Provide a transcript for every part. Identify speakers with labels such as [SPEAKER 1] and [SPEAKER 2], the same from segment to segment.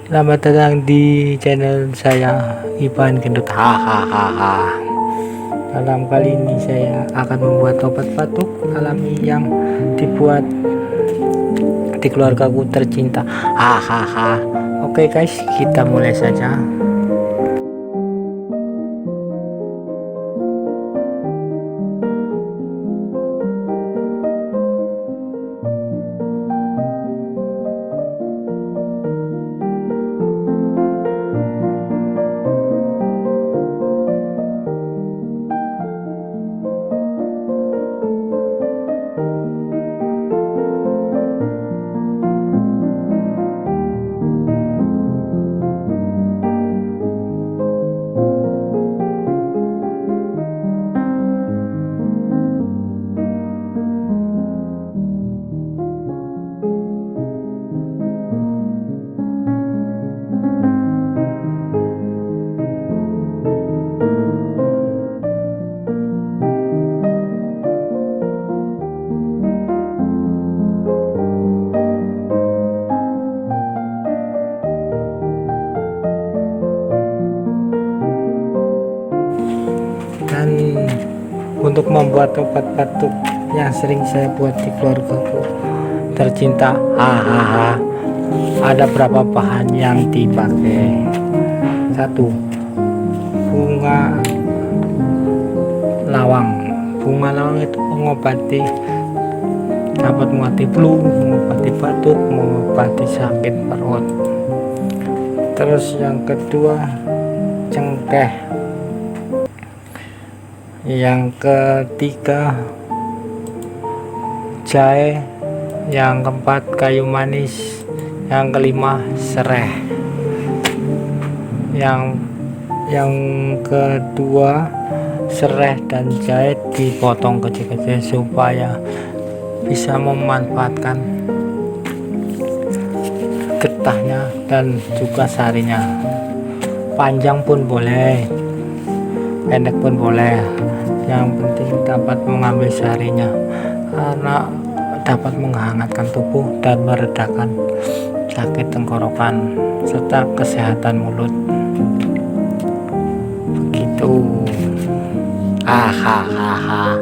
[SPEAKER 1] Selamat datang di channel saya Ivan Gendut. Hahaha. Dalam kali ini saya akan membuat obat batuk alami yang dibuat di keluargaku tercinta. Hahaha. Oke guys, kita mulai saja. Dan untuk membuat obat batuk yang sering saya buat di keluargaku tercinta, ada berapa bahan yang dipakai. Satu, bunga lawang. Bunga lawang itu mengobati, dapat mengobati flu, mengobati batuk, mengobati sakit perut. Terus yang kedua, cengkeh. Yang ketiga, jahe. Yang keempat, kayu manis. Yang kelima, sereh. Yang kedua, sereh dan jahe dipotong kecil-kecil supaya bisa memanfaatkan getahnya dan juga sarinya. Panjang pun boleh, pendek pun boleh, yang penting dapat mengambil sarinya karena dapat menghangatkan tubuh dan meredakan sakit tenggorokan serta kesehatan mulut. Begitu. Hahaha.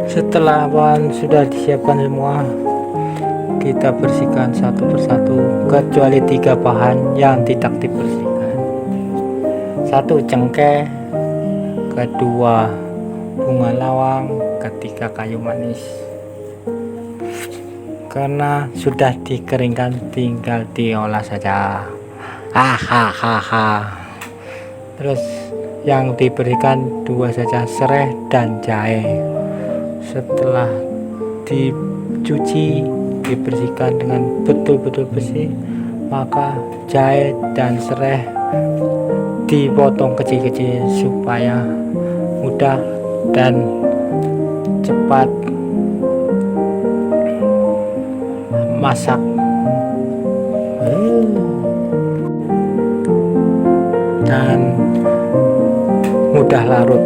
[SPEAKER 1] Setelah bahan sudah disiapkan semua, kita bersihkan satu persatu kecuali 3 bahan yang tidak dibersihkan. Satu, cengkeh. Kedua, bunga lawang. Ketiga, kayu manis. Karena sudah dikeringkan, tinggal diolah saja. Hahaha. Terus yang diberikan 2 saja, sereh dan jahe. Setelah dicuci, dibersihkan dengan betul-betul bersih, maka jahe dan sereh dipotong kecil-kecil supaya mudah dan cepat masak dan mudah larut.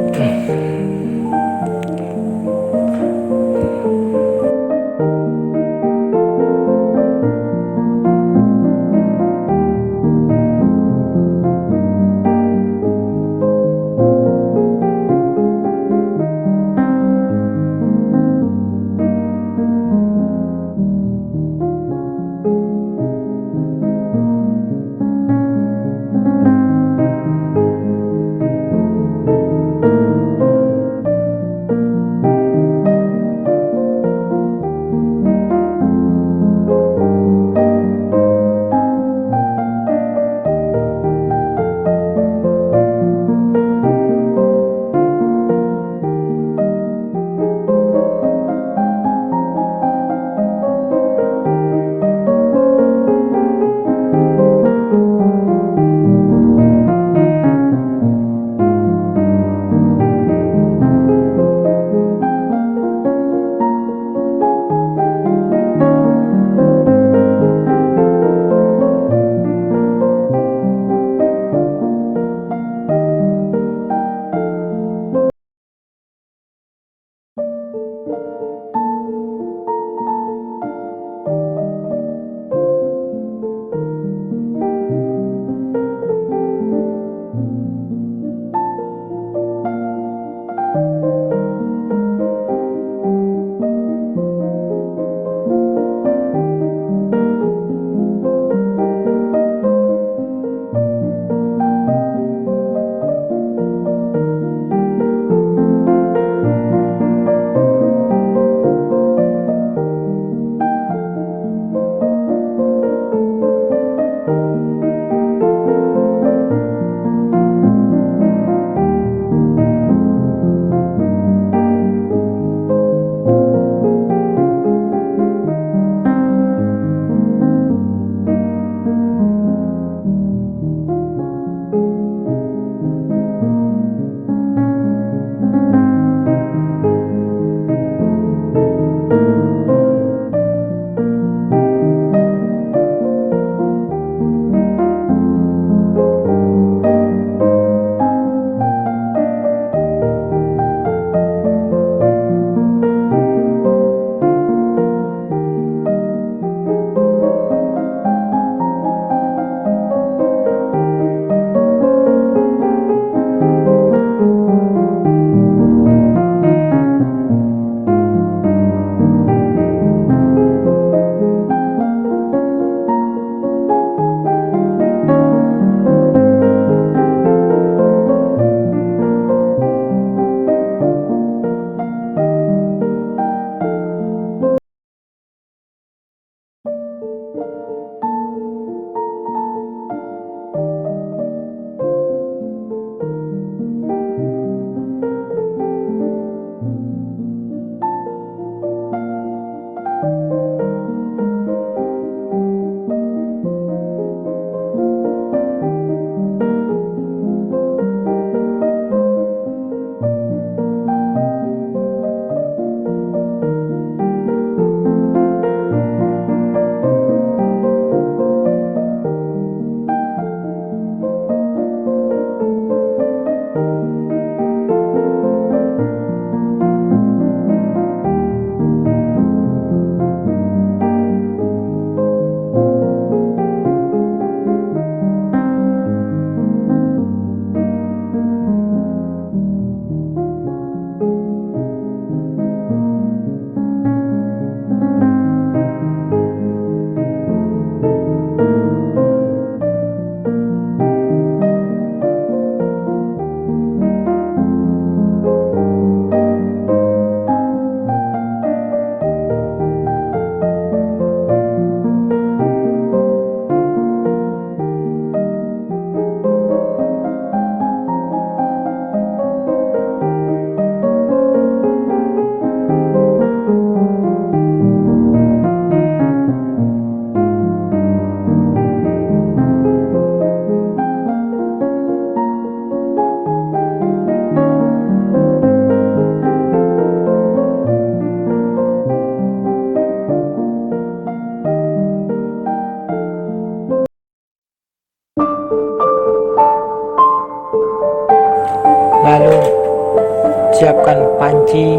[SPEAKER 1] panci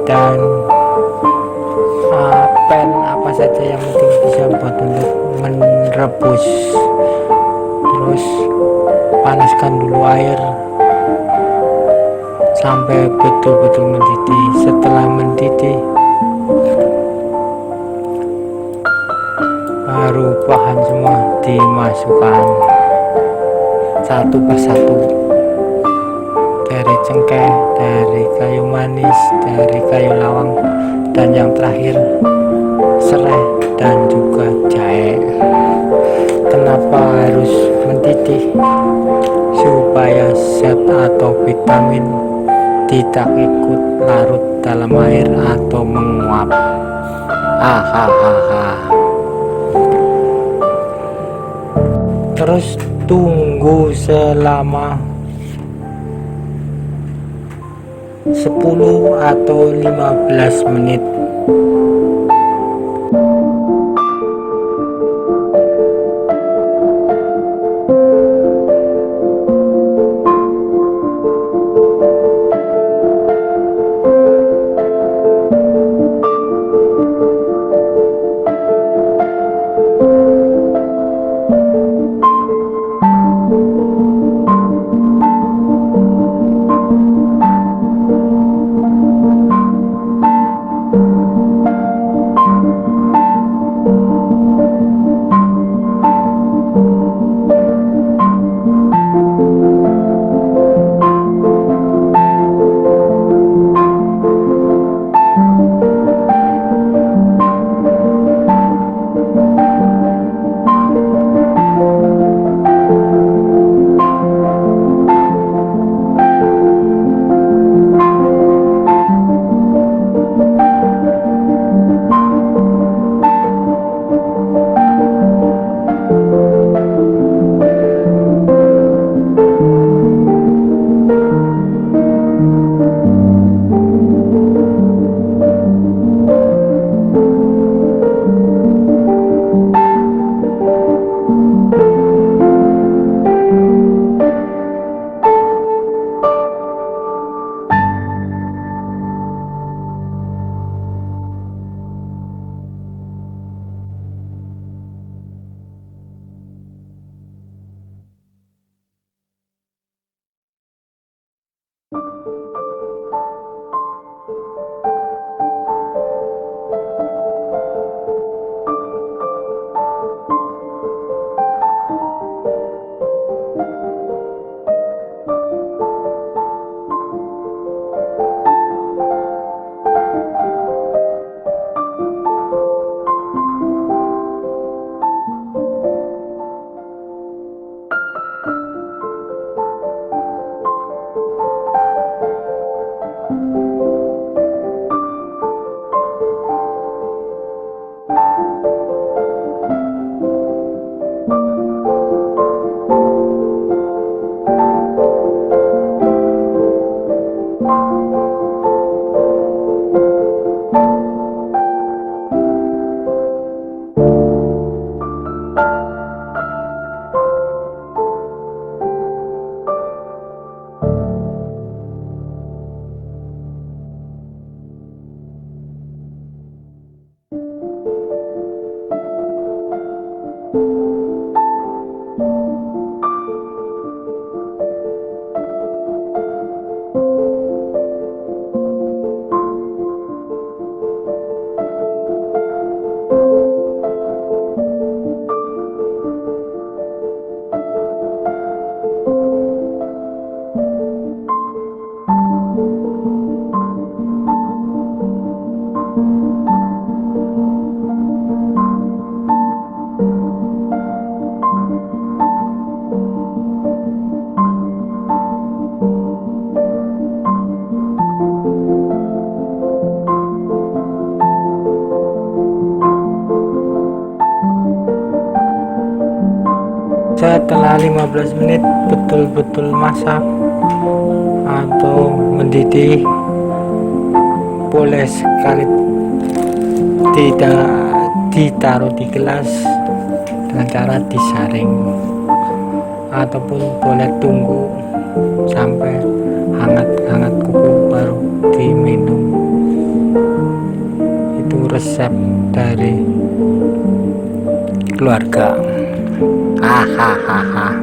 [SPEAKER 1] dan pen apa saja yang penting bisa buat untuk merebus. Terus panaskan dulu air sampai betul-betul mendidih. Setelah mendidih baru bahan semua dimasukkan satu persatu, dari cengkeh, dari kayu manis, dari kayu lawang, dan yang terakhir serai dan juga jahe. Kenapa harus mendidih? Supaya zat atau vitamin tidak ikut larut dalam air atau menguap. Terus tunggu selama 10 atau 15 menit. Setelah 15 menit betul-betul masak atau mendidih, boleh sekali tidak ditaruh di gelas dengan cara disaring, ataupun boleh tunggu sampai hangat kuku baru diminum. resep dari keluarga. Hahaha.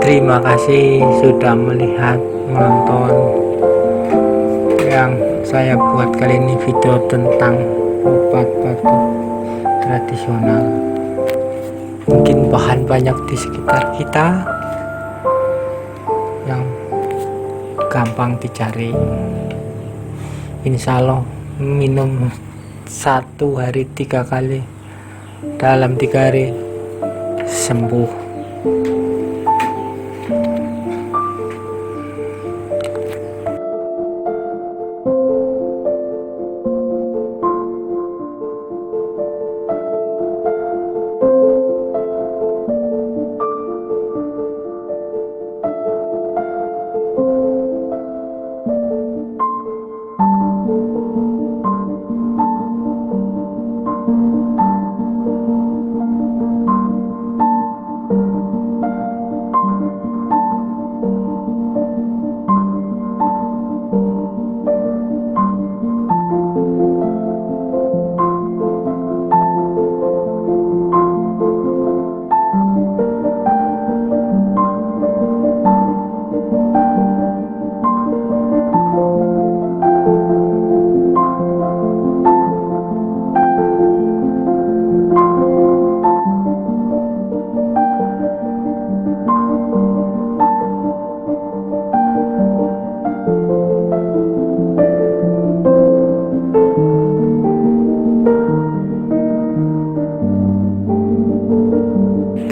[SPEAKER 1] Terima kasih sudah menonton yang saya buat kali ini, video tentang obat batuk tradisional. Mungkin bahan banyak di sekitar kita yang gampang dicari. Insya Allah minum 1 hari 3 kali, dalam 3 hari sembuh.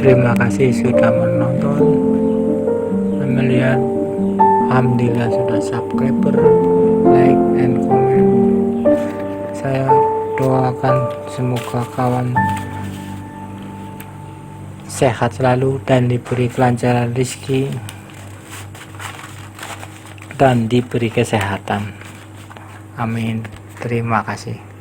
[SPEAKER 1] Terima kasih sudah menonton dan melihat. Alhamdulillah sudah subscriber, like, and comment. Saya doakan semoga kawan sehat selalu dan diberi kelancaran rezeki dan diberi kesehatan. Amin. Terima kasih.